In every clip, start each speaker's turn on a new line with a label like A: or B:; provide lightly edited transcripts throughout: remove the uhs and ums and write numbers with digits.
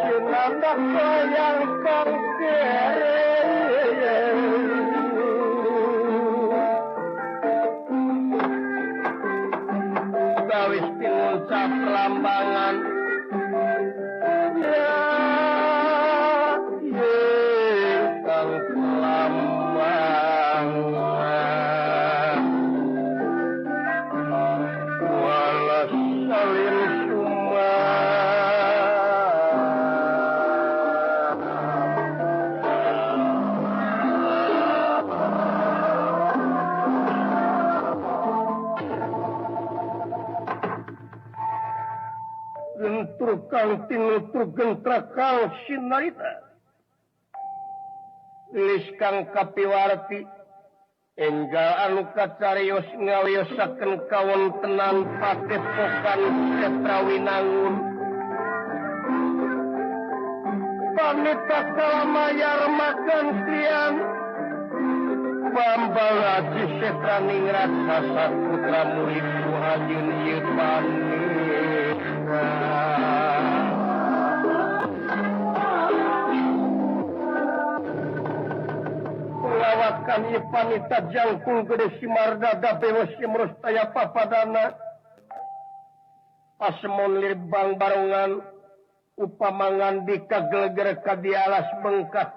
A: Cinanda sayang kang kere kang tinutur gentra kang sinarita. Tulis kang kapiwarti enggal anu kacarios ngawiosaken kawontenan padepokan Setrawinangun. Panita kalamayar makan siang Bambang Haji Setraningrat Sasat Putra Murid Suhajun Yepanita. Pengawakan Yepanita jangkung gede Simardaga bewas Simrustaya Papadana Pasemon lirbang barongan upamangan di kageleger kadialas bengkak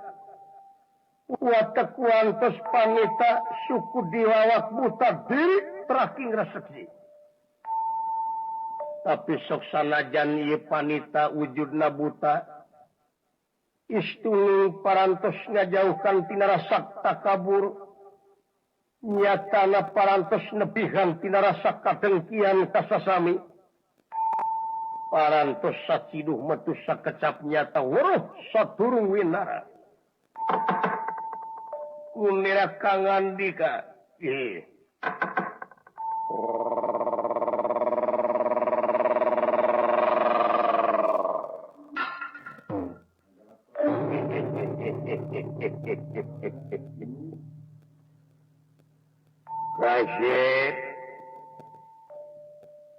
A: watak wantos panita suku dilawak buta diri teraking reseksi tapi sok sanajan ieu panita wujudna buta istuning parantos ngajauhkan tina rasa takabur nyatana parantos nebihan tina rasa kadengkian kasasami parantos saciduh metu sakecap nyata weruh saturung winara kunira kangandika Rasyid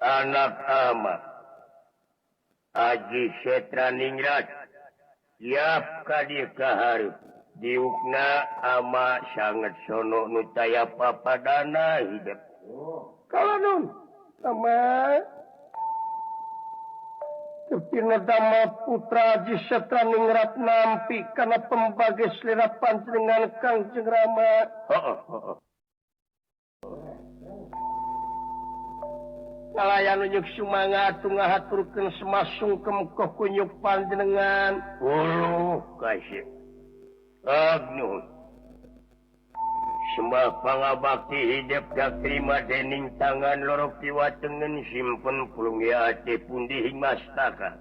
A: anak ama Haji Setraningrat siap kadieu kaharep diukna ama sangat sono nutaya papadana hidup. Kalanun ama Terpina dama putra Haji Setraningrat nampi kana pembagai selera panjenengan Kangjeng Rama. Kalayan unyuk sumangat ngahaturkeun semasung kemukoh kunyuk panjenengan. Uluh kasih. Agnuhun. Sembah pangabakti hidup dak terima dening tangan lorok kiwatengen simpen pulung ya ate pundi mastaka.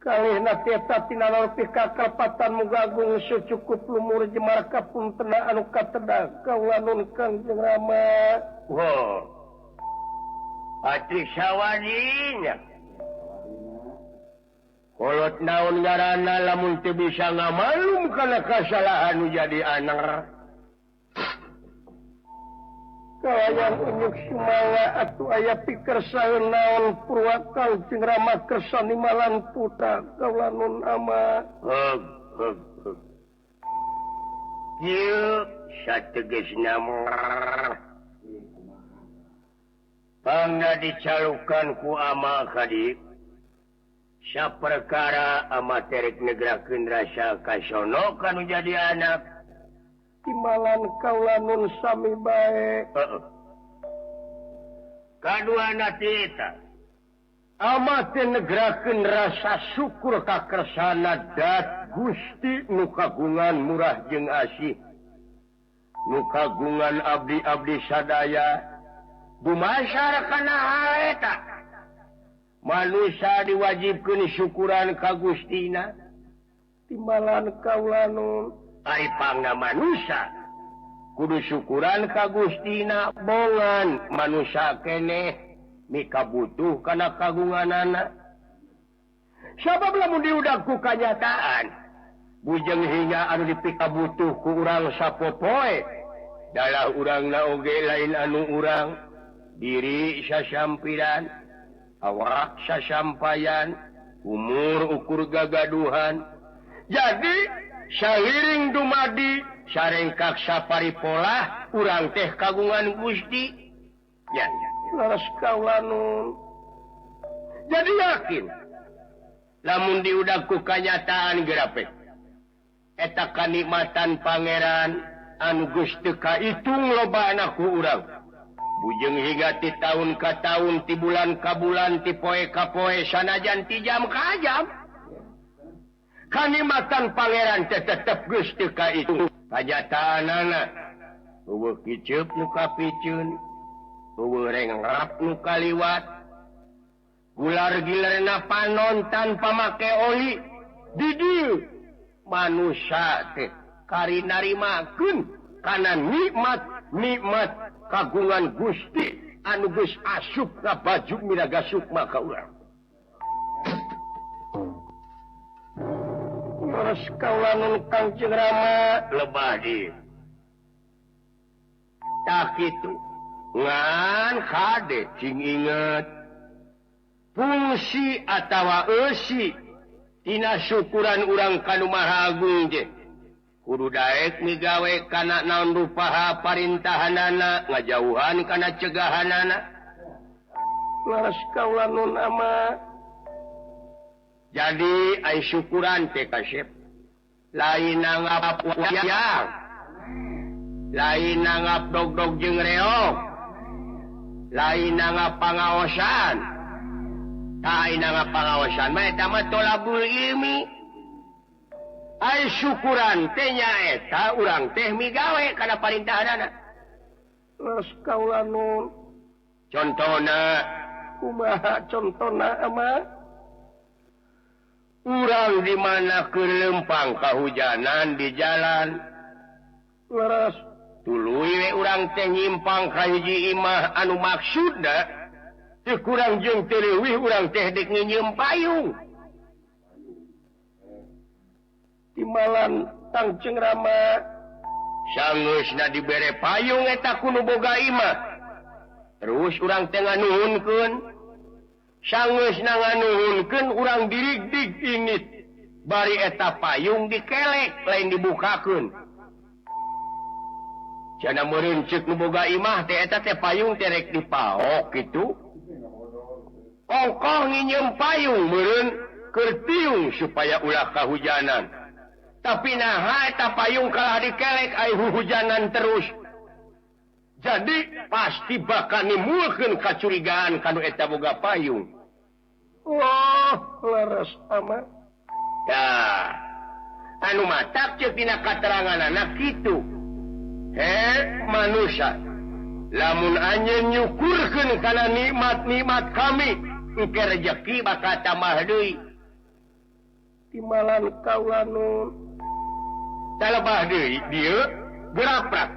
A: Kalihna tieta tina lorpi kakalpatan mugagung secukup lumur jemar kapuntena anu katedag kaulanun Kangjeng Rama. Wow. Atri sawadinya. Kolot naon ngaranna lamun teu bisa ngamalum kana kasalahan nu jadi aner. Kalayang unyuk sumawa atuh aya pikeun saeun naon purwakal Kangjeng Rama kersa nimalan putra kaulanun ama. Ieu sategesna pangna dicalukan ku ama kadi saperkara ama terek negrakeun rasa kasono kanu jadi anak timalan kaulanun sami bae. Kaduana tieta ama teh negrakeun rasa syukur ka kersana dat Gusti nu kagungan murah jeung asih nu kagungan abdi-abdi sadaya dumasar kana hal eta manusia diwajibkeun syukuran ka Gustina timbalan kaulanun ari pangna manusia kudu syukuran ka Gustina bongan manusia keneh mika butuh kana kagunganana sabab lamun diudag ku kanyataan bujeng hingga anu dipika butuh ku urang sapopoe dalah urangna oge lain anu urang diri sasampiran awak sasampayan umur ukur gagaduhan jadi saliring dumadi sarengkak saparipolah urang teh kagungan Gusti ya laras kaulanun jadi yakin lamun diudag ku kanyataan gerape eta kanikmatan pangeran anu geus teu kaitung lobana ku urang bujeng hingga ti tahun ka tahun ti bulan ka bulan ti poe ka poe sanajan ti jam ka jam kanikmatan pangeran teh tetep geus teu kaitung kanyataanana eueuh kiceup nu kapikeun eueuh rengrap nu kaliwat gular-gilarna panon tanpa make oli di dieu manusia teh kari narimakeun kana nikmat kagungan Gusti anu geus asup ka baju miraga sukma ka urang. Terus kaulanan Kangjeng Rama lebah di. Tak itu ngan kade cing inget fungsi atawa eusi tina syukuran urang kanu Maha Agung je. Kudu daek migawe kana naon rupaha parintahanana ngajauhan kana cegahanana. Laras kaulanan ama jadi ai syukuran teh kasep lain ngap wayang lain ngap dog-dog jeung reog lain ngap pangaosan lain ngap pangaosan mah eta mah tolabul ilmi ai syukuran teh nyaeta urang teh migawe kana parintahanana. Terus kaulanon contona kumaha contona ama urang di mana kelempang kahujanan di jalan. Leres tuluy we urang teh nyimpang ka hiji imah anu maksudna teu kurang jeung teu leuwih urang teh dek ngeunyieum payung. Timalan Kangjeng Rama sangeusna dibere payung eta kudu boga imah. Terus urang teh nganuhunkeun sangeusna nganuhunkeun urang dirig-dig ingit bari eta payung dikelek lain dibukakeun. Cenah meureun ceuk nu boga imah teh eta teh payung teh rek dipaok kitu. Ongkoh ngieum payung meureun keur tiung supaya ulah kahujanan. Tapi naha eta payung kalah dikelek ai huhujanan terus. Jadi pasti bakal nimulkeun kacurigaan kanu eta boga payung. Wah, laras amat. Dah, anu matak ceuk dina kateranganana kitu. Manusia, lamun anjeun nyukurkeun kana nikmat-nikmat kami, engke rejeki bakal tambah deui. Timalan kaulanun talebah deui dieu geraprak.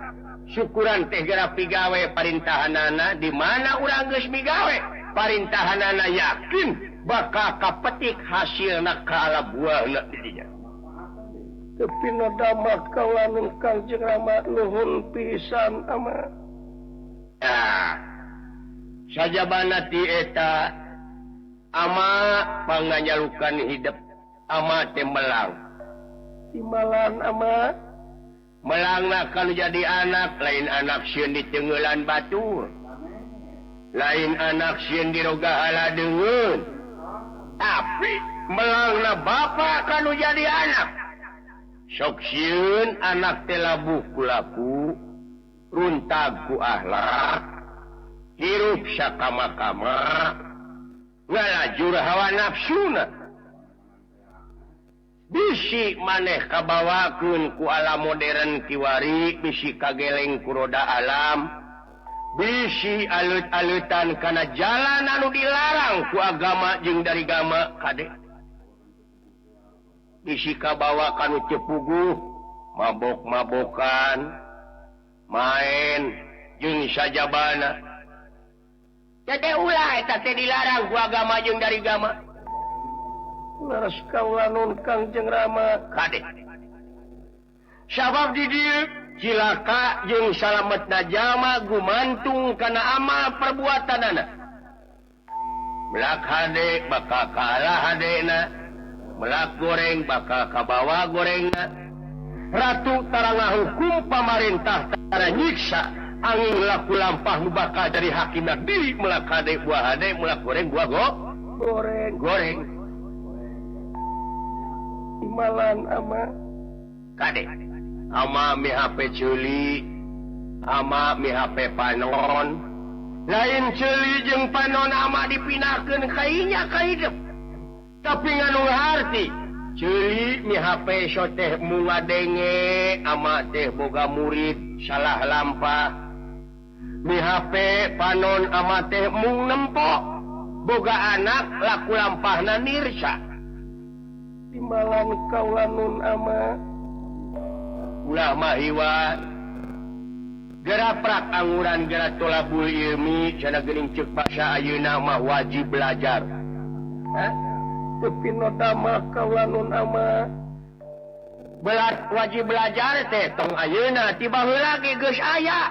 A: Syukuran teh geura pigawe parintahanana di mana urang geus migawe parintahanana yakin bakal kapetik hasilna kala buahna di dinya. Tapi nadamah kaulanun Kangjeng Rama nuhun pisan ama. Sajabana ti eta ama panganyalukan hidup ama teh melang. Timalan ama melangna kalau jadi anak, lain anak sieun di tenggelan batur. Lain anak sieun di rogahala deungeun. Tapi melangna bapa kalau jadi anak. Sok sieun anak teh labuh ku laku, runtag ku akhlak, hirup sakama-kama, ngalajur hawa nafsuna. Bisi maneh kabawakeun ku alam modern kiwari, bisi kageleng ku roda alam, bisi alut-alutan kana jalan anu dilarang ku agama jeung dari gama kade. Bisi kabawa kanu cepuguh, mabok-mabokan, main jeung sajabana. Teh ulah eta teh dilarang ku agama jeung dari gama. Laras kaulanun Kangjeng Rama kade. Sabab di dieu cilaka jeung salametna jalma gumantung kana amal perbuatanana. Melak hade bakal kalah hadena, melak goreng bakal kabawa gorengna. Ratu tara ngahukum pamarentah tara nyiksa angin laku lampah nu bakal dari hakimna diri melak hade buah hade melak goreng buah goreng. Timalan ama kade ama mi HP ceuli ama mi HP panon lain ceuli jeung panon ama dipinahkeun ka inya ka hidup tapi nganu harti ceuli mi HP so teh munga denge ama teh boga murid salah lampah mi HP panon ama teh mung nempok boga anak laku lampahna nirsa
B: timbalan kaula nun ama
A: ulah mahiwan gara prak anguran gara tolabul ilmi cenah geuning ceuk basa ayeuna mah wajib belajar
B: tepi no dama kaula nun ama
A: wajib belajar teh tong ayeuna ti baheula ge geus aya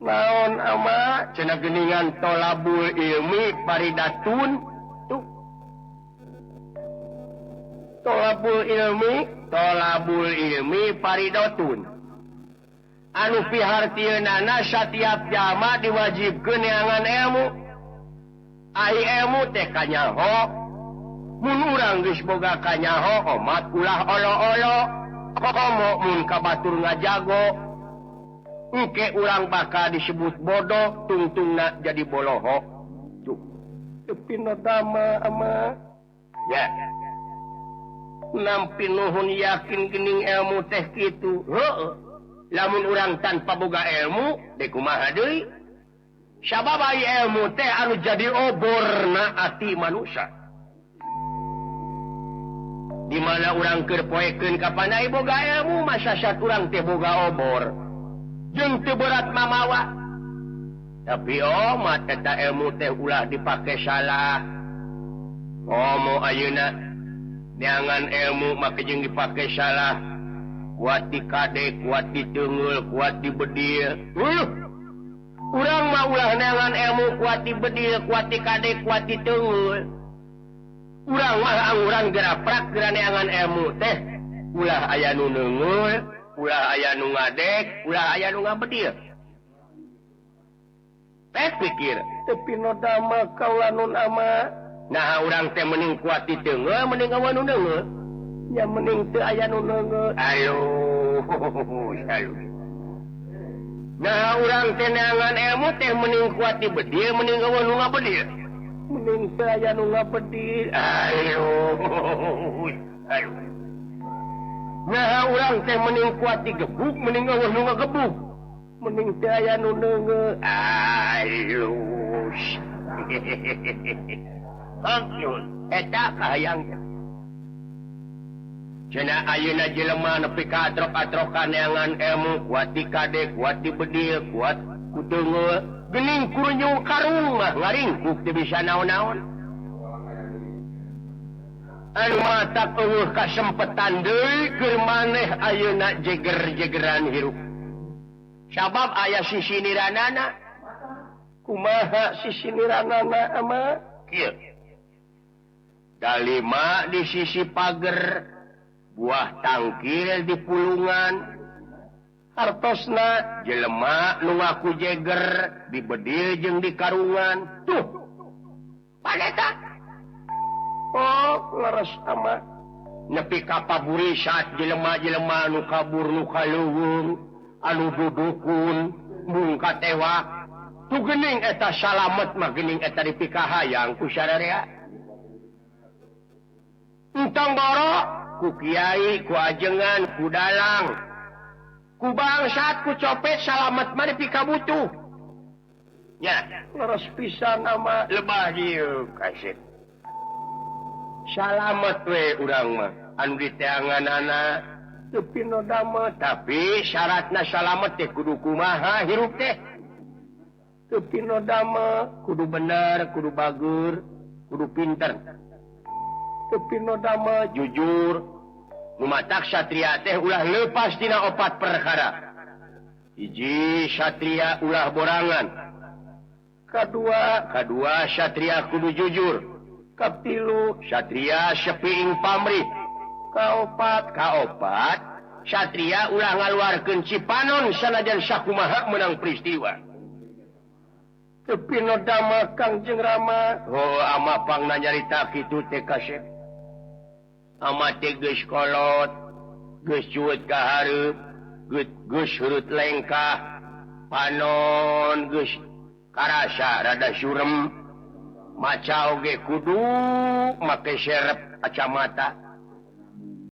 B: naon ama
A: cenah geuningan tolabul ilmi paridatun tuh tolabul ilmi paridatun anu pihartieunana satiap jama diwajibkeun neangan ilmu ai ilmu teh kanyaho mun urang geus boga kanyaho omat ulah olo-olo komo mun ka batur ngajago engke urang bakal disebut bodoh tungtungna jadi boloho tuh
B: tepi no dama ama
A: ya nampi nuhun yakin geuning ilmu teh kitu heueuh lamun urang tanpa boga ilmu deuk kumaha deui sabab ai ilmu teh anu jadi oborna ati manusia di mana urang keur poekeun ka panai boga ilmu masasat urang teh boga obor jeung teu berat mamawa tapi mat eta ilmu teh ulah dipake salah mo ayeuna neangan ilmu make jeung dipake salah kuat di kade, kuat di teungul, kuat di bedil. Urang mah ulah neangan ilmu kuat di bedil, kuat di kade, kuat di teungul. Urang mah angurang geura prak geura neangan ilmu teh. Ulah aya nu neungul, ulah aya nu ngadek, ulah aya nu ngabedil. Teh pikir,
B: tepi no dama kaula nun ama.
A: Nah urang teh mending kuat di teungul, mending awan nu neungul.
B: Ya mending teu aya nu neungeu.
A: Ayo. Nah urang teh neangan ilmu teh mending kuat di bedil mending eueuh nu ngabedil.
B: Mending teu aya nu ngabedil.
A: Ayo. Nah urang teh mending kuat di gebuk mending eueuh nu ngagebuk.
B: Mending teu aya nu neungeu.
A: Ayo. Hakyun eta kahayangna. Cenah ayeuna jelema nepi ka atrok-atrokan neangan ilmu kuat di kade, kuat di bedil, kuat ku teungul, geuning kurunyu karung mah ngaringkuk teu bisa naon-naon. Anu matak eueuh kasempetan deui keur maneh ayeuna jeger-jegeran hirup. Sabab aya sisi niranana.
B: Kumaha sisi niranana ama?
A: Kieu. Dalima di sisi pager. Buah tangkil di pulungan hartosna jelema nu ngaku jeger di bedil jeung di karungan tuh paneta
B: leres ama
A: nepi ka paburi saat jelema-jelema nu kabur nu kaleuweung anu dudukun mung katewa tu geuning eta salamet mah geuning eta dipikahayang ku sararea entong boro ku kiai, ku ajengan, ku dalang, ku bangsat, ku copet, salamet mah nepi ka butuh. Ya,
B: leres pisan ama
A: lebah dieu kaset. Salamet we urang mah anu diteanganana
B: tepi no dama
A: tapi syaratna salamet teh kudu kumaha hirup teh.
B: Tepi no dama
A: kudu bener, kudu bagur, kudu pinter.
B: Tepi no dama
A: jujur nu matak satria teh ulah leupas tina 4 perkara. Hiji satria ulah borangan. Kadua satria kudu jujur.
B: Katilu
A: satria sepiing pamrih. Kaopat satria ulah ngaluarkeun cipanon sanajan sakumaha meunang peristiwa.
B: Tepi no dama Kangjeng Rama.
A: Ama pangna nyarita kitu teh kasep. Ama teh geus kolot, geus cuet ka hareup, geus hurut lengkah, panon geus karasa rada surem, maca oge kudu make serep kacamata.